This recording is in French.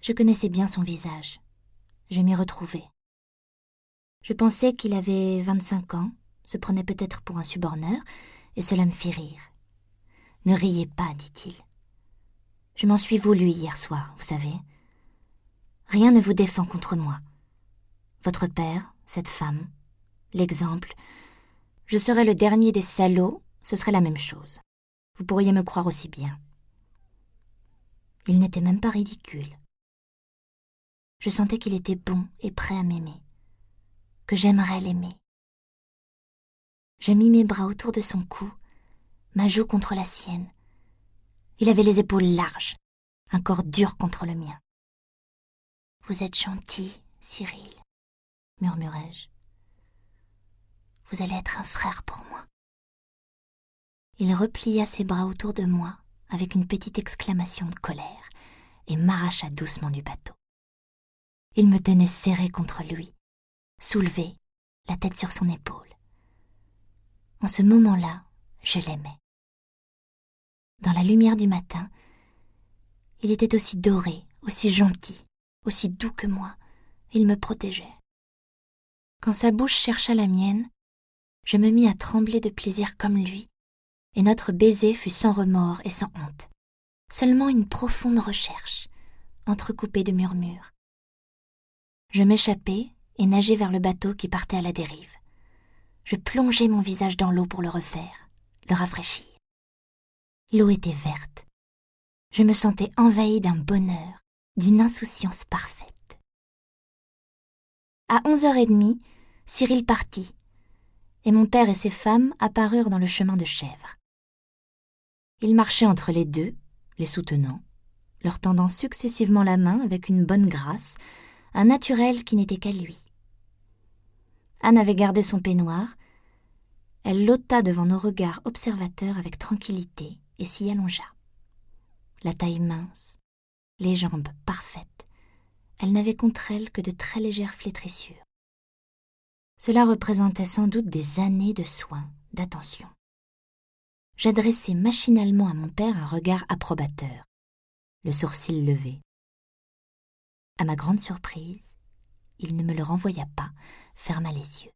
Je connaissais bien son visage. Je m'y retrouvais. Je pensais qu'il avait 25 ans, se prenait peut-être pour un suborneur, et cela me fit rire. « Ne riez pas, dit-il. Je m'en suis voulu hier soir, vous savez. Rien ne vous défend contre moi. Votre père, cette femme, l'exemple. Je serais le dernier des salauds, ce serait la même chose. Vous pourriez me croire aussi bien. » Il n'était même pas ridicule. Je sentais qu'il était bon et prêt à m'aimer, que j'aimerais l'aimer. Je mis mes bras autour de son cou, ma joue contre la sienne. Il avait les épaules larges, un corps dur contre le mien. « Vous êtes gentil, Cyril, » murmurai-je. « Vous allez être un frère pour moi. » Il replia ses bras autour de moi avec une petite exclamation de colère et m'arracha doucement du bateau. Il me tenait serré contre lui, soulevé, la tête sur son épaule. En ce moment-là, je l'aimais. Dans la lumière du matin, il était aussi doré, aussi gentil, aussi doux que moi. Il me protégeait. Quand sa bouche chercha la mienne, je me mis à trembler de plaisir comme lui, et notre baiser fut sans remords et sans honte. Seulement une profonde recherche, entrecoupée de murmures. Je m'échappai et nageai vers le bateau qui partait à la dérive. Je plongeai mon visage dans l'eau pour le refaire, le rafraîchir. L'eau était verte. Je me sentais envahie d'un bonheur, d'une insouciance parfaite. À 11h30, Cyril partit, et mon père et ses femmes apparurent dans le chemin de chèvre. Ils marchaient entre les deux, les soutenant, leur tendant successivement la main avec une bonne grâce, un naturel qui n'était qu'à lui. Anne avait gardé son peignoir. Elle lotta devant nos regards observateurs avec tranquillité et s'y allongea. La taille mince, les jambes parfaites, elle n'avait contre elle que de très légères flétrissures. Cela représentait sans doute des années de soins, d'attention. J'adressai machinalement à mon père un regard approbateur, le sourcil levé. À ma grande surprise, il ne me le renvoya pas, ferma les yeux.